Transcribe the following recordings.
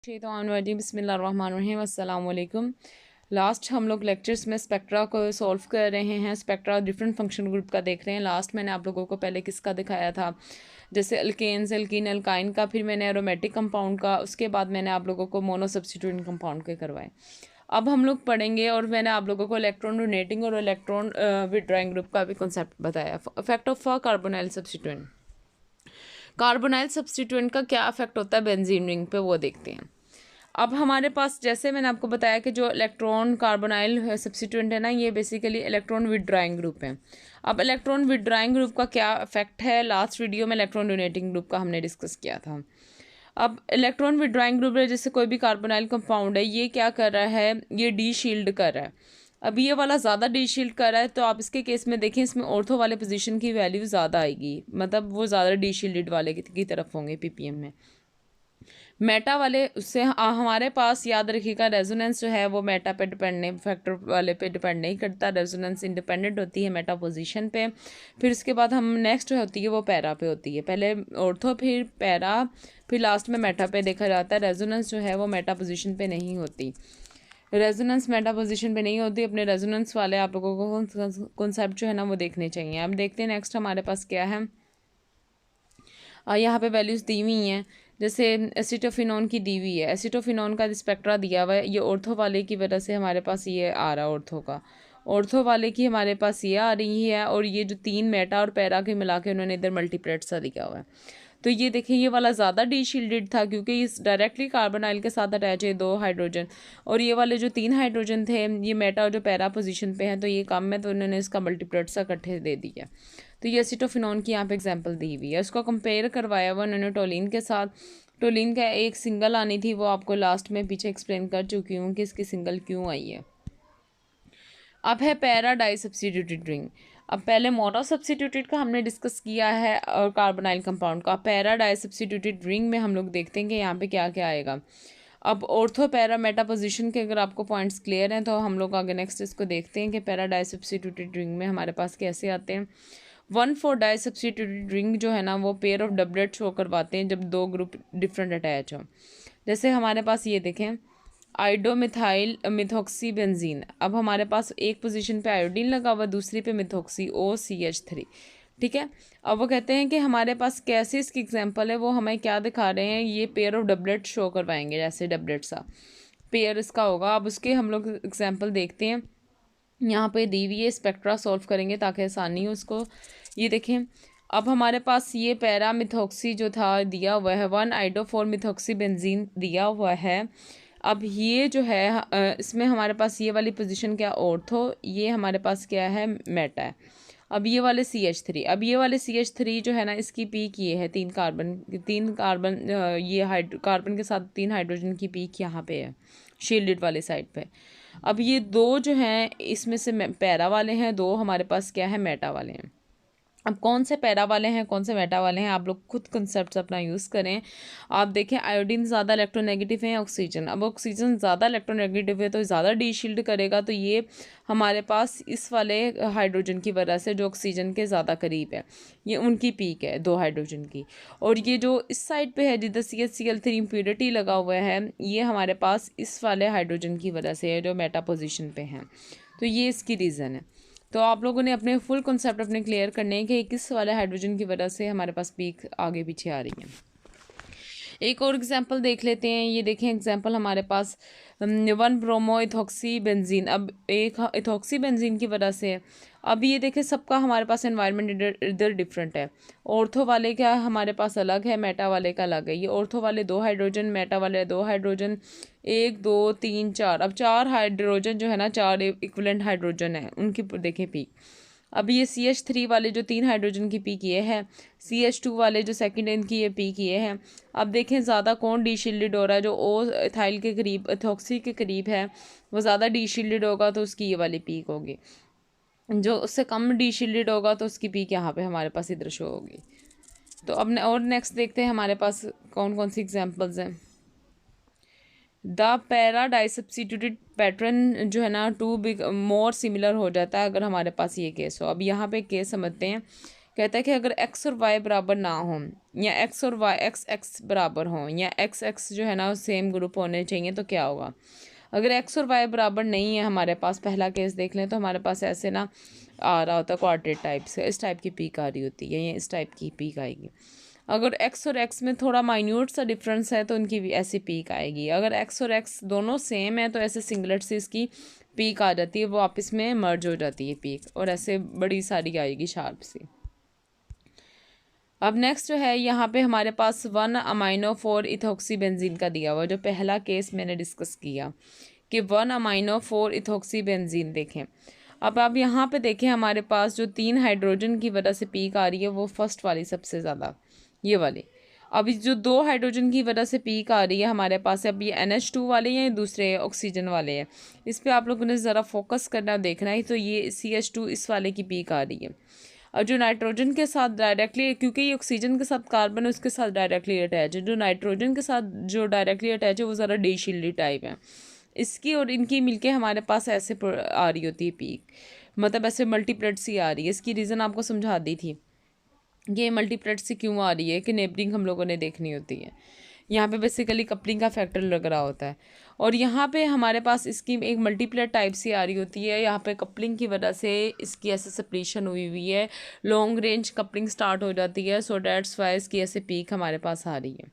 बिस्मिल्लाहिर्रहमानिर्रहीम अस्सलाम वालेकुम। लास्ट हम लोग लेक्चर्स में स्पेक्ट्रा को सॉल्व कर रहे हैं। स्पेक्ट्रा डिफरेंट फंक्शन ग्रुप का देख रहे हैं। लास्ट मैंने आप लोगों को पहले किसका दिखाया था, जैसे अल्केन्स, अल्कीन, अल्काइन का, फिर मैंने एरोमेटिक कंपाउंड का, उसके बाद मैंने आप लोगों को मोनो सब्स्टिट्यूएंट कंपाउंड के करवाए। अब हम लोग पढ़ेंगे और मैंने आप लोगों को इलेक्ट्रॉन डोनेटिंग और इलेक्ट्रॉन विड्रॉइंग ग्रुप का भी कॉन्सेप्ट बताया। Effect of carbonyl substituent. Carbonyl substituent का क्या इफेक्ट होता है बेंजीन रिंग पे, वो देखते हैं। अब हमारे पास जैसे मैंने आपको बताया कि जो इलेक्ट्रॉन कार्बोनाइल सब्स्टिट्यूएंट है ना, ये बेसिकली इलेक्ट्रॉन विड्रॉइंग ग्रुप है। अब इलेक्ट्रॉन विड्रॉइंग ग्रुप का क्या इफेक्ट है, लास्ट वीडियो में इलेक्ट्रॉन डोनेटिंग ग्रुप का हमने डिस्कस किया था। अब इलेक्ट्रॉन विड्रॉइंग ग्रुप है, जैसे कोई भी कार्बोनाइल कंपाउंड है, ये क्या कर रहा है, ये डी शील्ड कर रहा है। अब ये वाला ज़्यादा डी शील्ड कर रहा है, तो आप इसके केस में देखें, इसमें ऑर्थो वाले पोजीशन की वैल्यू ज़्यादा आएगी, मतलब वो ज़्यादा डी शील्डेड वाले की तरफ होंगे पीपीएम में। मेटा वाले उससे हमारे पास याद रखिएगा, रेजोनेंस जो है वो मेटा पे डिपेंड नहीं, फैक्टर वाले पे डिपेंड नहीं करता। रेजोनेंस इंडिपेंडेंट होती है मेटा पोजीशन पे। फिर उसके बाद हम नेक्स्ट जो होती है वो पैरा पे होती है। पहले ऑर्थो, फिर पैरा, फिर लास्ट में मेटा पे देखा जाता है। रेजोनेंस जो है वो मेटा पोजीशन पे नहीं होती। रेजोनेंस मेटा पोजीशन पे नहीं होती। अपने रेजोनेंस वाले आप लोगों को कॉन्सेप्ट जो है ना वो देखने चाहिए। अब देखते हैं नेक्स्ट हमारे पास क्या है। यहाँ पे वैल्यूज़ दी हुई हैं, जैसे एसिटोफिनोन की दी हुई है। एसिटोफिनोन का स्पेक्ट्रा दिया हुआ है, ये ऑर्थो वाले की वजह से हमारे पास ये आ रहा है। ऑर्थो वाले की हमारे पास ये आ रही है, और ये जो तीन मेटा और पैरा के मिला के उन्होंने इधर मल्टीप्लेट सा दिया हुआ है। तो ये देखिए, ये वाला ज़्यादा डी शील्डेड था क्योंकि इस डायरेक्टली कार्बोनाइल के साथ अटैच है दो हाइड्रोजन, और ये वाले जो तीन हाइड्रोजन थे ये मेटा और जो पैरा पोजीशन पे हैं, तो ये कम है, तो उन्होंने इसका मल्टीप्लेट सा इकट्ठे दे दिया। तो ये एसिटोफिनोन की यहाँ पे एग्जांपल दी हुई है। उसको कंपेयर करवाया हुआ उन्होंने टोलिन के साथ। टोलिन का एक सिंगल आनी थी, वो आपको लास्ट में पीछे एक्सप्लेन कर चुकी हूँ कि इसकी सिंगल क्यों आई है। अब है पैरा डाई सब्स्टिट्यूटेड रिंग। अब पहले मोनो सब्स्टिट्यूटेड का हमने डिस्कस किया है और कार्बोनाइल कंपाउंड का। पैरा डाई सब्स्टिट्यूटेड रिंग में हम लोग देखते हैं कि यहाँ पे क्या क्या आएगा। अब ऑर्थो पैरा मेटा पोजीशन के अगर आपको पॉइंट्स क्लियर हैं तो हम लोग आगे नेक्स्ट इसको देखते हैं कि पैरा डाई सब्स्टिट्यूटेड रिंग में हमारे पास कैसे आते हैं। 1,4 डाई सब्स्टिट्यूटेड रिंग जो है ना, वो पेयर ऑफ डबलेट शो करवाते हैं जब दो ग्रुप डिफरेंट अटैच हो। जैसे हमारे पास ये देखें, आयोडोमिथाइल मिथॉक्सी बेंजीन। अब हमारे पास एक पोजीशन पे आयोडीन लगा हुआ, दूसरी पे मिथॉक्सी OCH3। ठीक है। अब वो कहते हैं कि हमारे पास कैसे इसकी एग्जांपल है, वो हमें क्या दिखा रहे हैं, ये पेयर ऑफ डबलेट शो करवाएंगे, जैसे डबलेट सा पेयर इसका होगा। अब उसके हम लोग एग्जांपल देखते हैं। यहाँ पे दी हुई है, स्पेक्ट्रा सॉल्व करेंगे ताकि आसानी हो उसको। ये देखें, अब हमारे पास ये पैरा मिथॉक्सी जो था दिया हुआ है, 1,आइडो4 मिथॉक्सी बेंजीन दिया हुआ है। अब ये जो है इसमें हमारे पास ये वाली पोजीशन क्या, ऑर्थो, ये हमारे पास क्या है, मेटा है। अब ये वाले CH3, अब ये वाले CH3 जो है ना, इसकी पीक ये है, तीन कार्बन ये कार्बन के साथ 3 हाइड्रोजन की पीक यहाँ पे है शील्डेड वाले साइड पे। अब ये दो जो हैं इसमें से पैरा वाले हैं, दो हमारे पास क्या है, मेटा वाले हैं। अब कौन से पैरा वाले हैं कौन से मेटा वाले हैं, आप लोग खुद कंसेप्ट अपना यूज़ करें। आप देखें, आयोडीन ज़्यादा इलेक्ट्रोनेगेटिव है ऑक्सीजन। अब ऑक्सीजन ज़्यादा इलेक्ट्रोनेगेटिव है तो ज़्यादा डी शील्ड करेगा, तो ये हमारे पास इस वाले हाइड्रोजन की वजह से जो ऑक्सीजन के ज़्यादा करीब है, ये उनकी पीक है दो हाइड्रोजन की। और ये जो इस साइड पे है जिधर CH3 इम्प्योरिटी लगा हुआ है, ये हमारे पास इस वाले हाइड्रोजन की वजह से है जो मेटा पोजिशन पे हैं। तो ये इसकी रीज़न है। तो आप लोगों ने अपने फुल कॉन्सेप्ट अपने क्लियर करने हैं कि किस वाले हाइड्रोजन की वजह से हमारे पास पीक आगे पीछे आ रही है। एक और एग्जांपल देख लेते हैं। ये देखें एग्जांपल हमारे पास 1 ब्रोमो इथॉक्सी बेंजीन। अब एक इथॉक्सी बेंजीन की वजह से, अब ये देखें सबका हमारे पास एनवायरनमेंट इधर डिफरेंट है। ऑर्थो वाले का हमारे पास अलग है, मेटा वाले का अलग है। ये ऑर्थो वाले 2 हाइड्रोजन, मेटा वाले 2 हाइड्रोजन, 1 2 3 4। अब 4 हाइड्रोजन जो है ना, 4 इक्विवेलेंट हाइड्रोजन है, उनकी देखें पीक। अब ये CH3 वाले जो 3 हाइड्रोजन की पीक ये है, CH2 वाले जो सेकंड इनकी ये पीक ये है। अब देखें ज़्यादा कौन डी शील्डेड हो रहा है, जो ओ इथाइल के करीब, इथॉक्सी के करीब है, वो ज़्यादा डी शील्डेड होगा तो उसकी ये वाली पीक होगी। जो उससे कम डी शील्डेड होगा तो उसकी पीक यहाँ पे हमारे पास इधर शो होगी। तो अब और नेक्स्ट देखते हैं हमारे पास कौन कौन सी एग्जाम्पल्स हैं। The para di substituted pattern जो है ना, टू बिग मोर सिमिलर हो जाता है अगर हमारे पास ये केस हो। अब यहाँ पे केस समझते हैं कहता है कि अगर एक्स और वाई बराबर ना हो, या एक्स और वाई एक्स बराबर हों, या एक्स जो है ना सेम ग्रुप होने चाहिए, तो क्या होगा। अगर एक्स और वाई बराबर नहीं है हमारे पास, पहला केस देख लें, तो हमारे पास ऐसे ना आ रहा होता है क्वाड्रेट टाइप से, इस टाइप की पीक आ रही होती है, या इस टाइप की पीक आएगी। अगर एक्स और एक्स में थोड़ा माइन्यूट सा डिफरेंस है तो उनकी भी ऐसी पीक आएगी। अगर एक्स और एक्स दोनों सेम है तो ऐसे सिंगलेट से इसकी पीक आ जाती है, वो आपस में मर्ज हो जाती है पीक, और ऐसे बड़ी सारी आएगी शार्प सी। अब नेक्स्ट जो है यहाँ पे हमारे पास 1-amino-4 इथोक्सी बेंजीन का दिया हुआ, जो पहला केस मैंने डिस्कस किया कि 1-amino-4 इथोक्सी बेंजीन देखें। अब आप यहाँ पे देखें हमारे पास जो 3 हाइड्रोजन की वजह से पीक आ रही है वो फर्स्ट वाली सबसे ज़्यादा, ये वाली। अभी जो 2 हाइड्रोजन की वजह से पीक आ रही है हमारे पास, अब ये NH2 वाले हैं, दूसरे ऑक्सीजन वाले हैं, इस पर आप लोगों ने ज़रा फोकस करना देखना है। तो ये CH2 इस वाले की पीक आ रही है। और जो नाइट्रोजन के साथ डायरेक्टली, क्योंकि ये ऑक्सीजन के साथ कार्बन उसके साथ डायरेक्टली अटैच है, जो नाइट्रोजन के साथ जो डायरेक्टली अटैच है वो ज़रा डी शील्डी टाइप है। इसकी और इनकी मिलके हमारे पास ऐसे आ रही होती है पीक, मतलब ऐसे मल्टीप्लेट सी आ रही है। इसकी रीज़न आपको समझा दी थी, ये मल्टीप्लेट सी क्यों आ रही है, कि नेबरिंग हम लोगों ने देखनी होती है। यहाँ पे बेसिकली कपलिंग का फैक्टर लग रहा होता है, और यहाँ पे हमारे पास इसकी एक मल्टीप्लेट टाइप सी आ रही होती है। यहाँ पे कपलिंग की वजह से इसकी ऐसे सेपरेशन हुई हुई है, लॉन्ग रेंज कपलिंग स्टार्ट हो जाती है, सो डैट्स वाई इसकी ऐसे पीक हमारे पास आ रही है।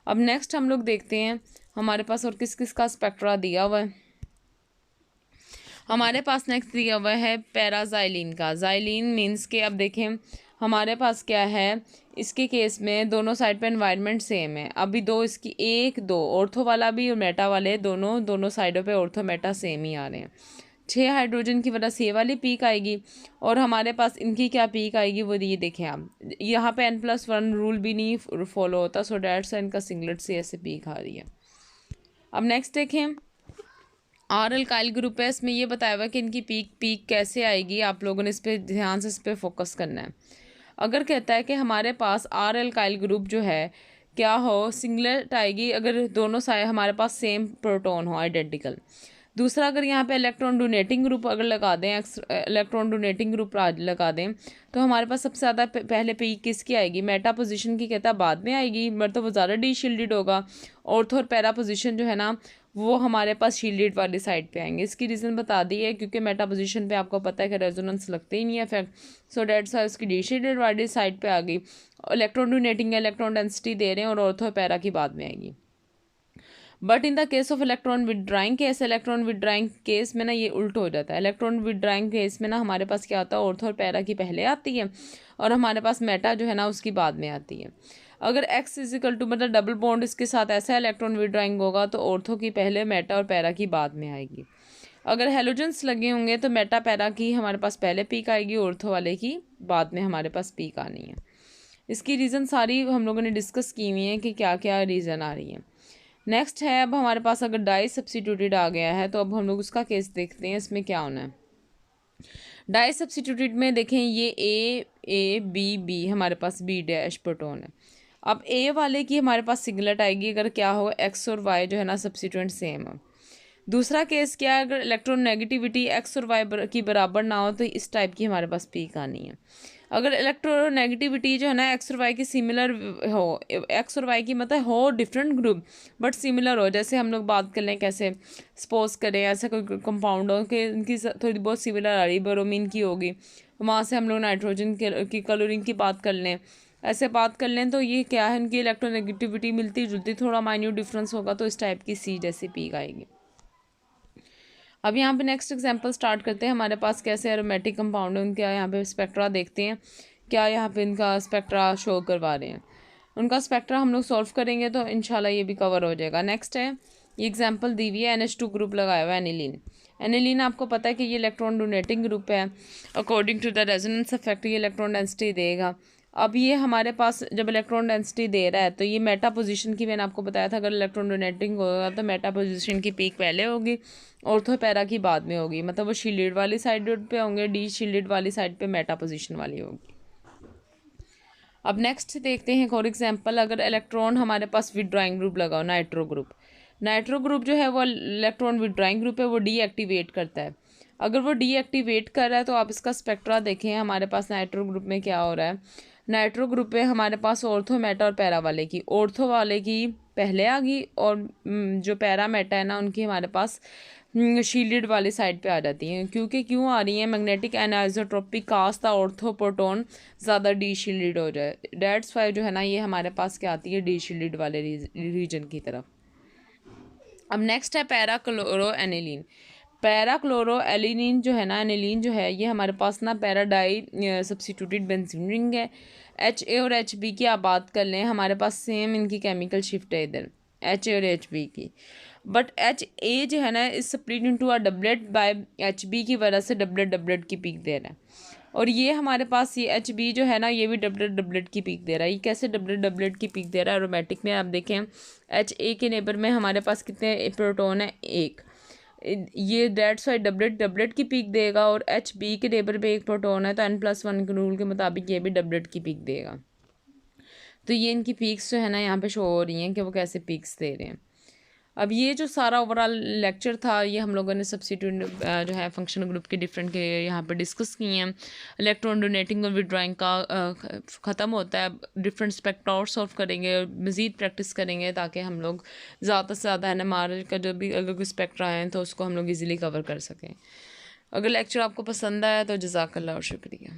अब नेक्स्ट हम लोग देखते हैं हमारे पास और किस किस का स्पेक्ट्रा दिया हुआ है। हमारे पास नेक्स्ट दिया हुआ है पैराजाइलिन का। जाइलिन मीन्स के, अब देखें हमारे पास क्या है, इसके केस में दोनों साइड पे एनवायरनमेंट सेम है। अभी दो इसकी 1-2 ऑर्थो वाला भी और मेटा वाले दोनों साइडों पे ऑर्थो मेटा सेम ही आ रहे हैं। 6 हाइड्रोजन की वजह से ये वाली पीक आएगी, और हमारे पास इनकी क्या पीक आएगी वो ये देखें आप, यहाँ पे N+1 रूल भी नहीं फॉलो होता, सो डैट्स इनका सिंगलेट से ऐसे पीक आ रही है। अब नेक्स्ट देखें आर अल्काइल ग्रुप है, इसमें ये बताया हुआ कि इनकी पीक कैसे आएगी, आप लोगों ने इस पर ध्यान से इस पर फोकस करना है। अगर कहता है कि हमारे पास आर अल्काइल ग्रुप जो है क्या हो, सिंगलेट आएगी अगर दोनों साइड हमारे पास सेम प्रोटॉन हो, आइडेंटिकल। दूसरा, अगर यहाँ पे इलेक्ट्रॉन डोनेटिंग ग्रुप अगर लगा दें, इलेक्ट्रॉन डोनेटिंग ग्रुप लगा दें, तो हमारे पास सबसे ज़्यादा पहले पीक किसकी आएगी, मेटा पोजीशन की कहता है बाद में आएगी, मतलब वो ज़्यादा डी शील्डेड होगा। ऑर्थो और पैरा पोजीशन जो है ना वो हमारे पास शील्डेड वाली साइड पे आएंगे। इसकी रीज़न बता दी है, क्योंकि मेटा पोजीशन पे आपको पता है कि रेजोनेंस लगते ही नहीं है इफेक्ट, सो डेट्स वाई उसकी डी शील्डेड वाली साइड पे आ गई। इलेक्ट्रॉन डोनेटिंग है, इलेक्ट्रॉन डेंसिटी दे रहे हैं, और ऑर्थो पैरा की बाद में आएगी। But in the case of electron withdrawing case, electron withdrawing case में ना ये उल्ट हो जाता है। इलेक्ट्रॉन विदड्राइंग केस में ना हमारे पास क्या होता है, ऑर्थो और पैरा की पहले आती है, और हमारे पास मेटा जो है ना उसकी बाद में आती है। अगर x इजिकल टू मतलब डबल बॉन्ड इसके साथ ऐसा इलेक्ट्रॉन विदड्राइंग होगा तो ऑर्थो की पहले, मेटा और पैरा की बाद में आएगी। अगर हेलोजेंस लगे होंगे तो मेटा पैरा की हमारे पास पहले पीक आएगी, ऑर्थो वाले की बाद में हमारे पास पीक आनी है। इसकी रीज़न सारी हम लोगों ने डिस्कस की हुई है कि क्या क्या रीज़न आ रही है। नेक्स्ट है, अब हमारे पास अगर डाई सब्स्टिट्यूटेड आ गया है तो अब हम लोग उसका केस देखते हैं, इसमें क्या होना है। डाई सब्स्टिट्यूटेड में देखें ये A, B हमारे पास B' प्रोटोन है। अब A वाले की हमारे पास सिंगलेट आएगी अगर क्या हो, X और Y जो है ना सब्स्टिट्यूएंट सेम हो। दूसरा केस क्या है, अगर इलेक्ट्रॉन नेगेटिविटी X और Y की बराबर ना हो तो इस टाइप की हमारे पास पीक आनी है। अगर इलेक्ट्रोनेगेटिविटी जो है ना X और Y की सिमिलर हो, X और Y की मतलब हो डिफरेंट ग्रुप बट सिमिलर हो, जैसे हम लोग बात कर लें कैसे सपोज करें ऐसा कोई कंपाउंड हो कि इनकी थोड़ी बहुत सिमिलर आ रही, ब्रोमीन की होगी, वहाँ से हम लोग नाइट्रोजन की कलोरिंग की बात कर लें, ऐसे बात कर लें तो ये क्या है, इनकी इलेक्ट्रोनेगेटिविटी मिलती जुलती, थोड़ा माइन्यूट डिफरेंस होगा तो इस टाइप की C जैसी पीक आएगी। अब यहाँ पे नेक्स्ट एग्जांपल स्टार्ट करते हैं। हमारे पास कैसे एरोमेटिक कंपाउंड है उनके यहाँ पे स्पेक्ट्रा देखते हैं, क्या यहाँ पे इनका स्पेक्ट्रा शो करवा रहे हैं। उनका स्पेक्ट्रा हम लोग सॉल्व करेंगे तो इंशाल्लाह ये भी कवर हो जाएगा। नेक्स्ट है, ये एग्जांपल दी हुई है, NH2 ग्रुप लगाया हुआ है एनिलीन। एनिलीन आपको पता है कि ये इलेक्ट्रॉन डोनेटिंग ग्रुप है, according to the resonance effect ये इलेक्ट्रॉन डेंसिटी देगा। अब ये हमारे पास जब इलेक्ट्रॉन डेंसिटी दे रहा है तो ये मेटा पोजीशन की, मैंने आपको बताया था अगर इलेक्ट्रॉन डोनेटिंग होगा तो मेटा पोजीशन की पीक पहले होगी, ऑर्थो पैरा की बाद में होगी, मतलब वो शील्डेड वाली साइड पे होंगे, डी शील्डेड वाली साइड पे मेटा पोजीशन वाली होगी। अब नेक्स्ट देखते हैं फॉर एग्जांपल, अगर इलेक्ट्रॉन हमारे पास विदड्राइंग ग्रुप लगाओ, नाइट्रो ग्रुप जो है वो इलेक्ट्रॉन विदड्राइंग ग्रुप है, वो डीएक्टिवेट करता है। अगर वो डीएक्टिवेट कर रहा है तो आप इसका स्पेक्ट्रा देखें, हमारे पास नाइट्रो ग्रुप में क्या हो रहा है। नाइट्रो ग्रुप में हमारे पास ऑर्थो मेटा और पैरा वाले की, ऑर्थो वाले की पहले आ गई और जो पैरा मेटा है ना उनकी हमारे पास शील्डेड वाली साइड पे आ जाती हैं। क्यों आ रही हैं, magnetic anisotropy cast the ortho proton ज़्यादा डी शील्डेड हो जाए, डेट्स फाइव जो है ना ये हमारे पास क्या आती है, डी शील्डेड वाले रीजन की तरफ। अब नेक्स्ट है पैराक्लोरो एनिलीन। पैराक्लोरो एलिनीन जो है ना, एनिलीन जो है ये हमारे पास ना पैराडाई सब्सिट्यूटेड बेंजीन रिंग है। HA और HB की आप बात कर लें, हमारे पास सेम इनकी केमिकल शिफ्ट है इधर HA और HB की, बट HA जो है ना इस split into a doublet by HB की वजह से डबलेट की पीक दे रहा है। और ये हमारे पास ये HB जो है ना ये भी डबलेट की पीक दे रहा है। ये कैसे डबलेट की पीक दे रहा है, एरोमेटिक में आप देखें HA के नेबर में हमारे पास कितने प्रोटॉन है, एक, ये डेट्स वाई डबलेट की पीक देगा। और HB के नेबर पे एक प्रोटॉन है तो N+1 के रूल के मुताबिक ये भी डबलेट की पीक देगा। तो ये इनकी पीक्स जो है ना यहाँ पे शो हो रही हैं कि वो कैसे पीक्स दे रहे हैं। अब ये जो सारा ओवरऑल लेक्चर था ये हम लोगों ने सब्स्टिट्यूट जो है फंक्शनल ग्रुप के डिफरेंट के यहाँ पे डिस्कस किए हैं। इलेक्ट्रॉन डोनेटिंग और विड्रॉइंग का ख़त्म होता है, डिफरेंट स्पेक्ट्रा और सॉल्व करेंगे और मज़ीद प्रैक्टिस करेंगे ताकि हम लोग ज़्यादा से ज़्यादा NMR का जो भी अगर कोई स्पेक्ट्रा है तो उसको हम लोग ईज़िली कवर कर सकें। अगर लेक्चर आपको पसंद आया तो जज़ाकल्लाह और शुक्रिया।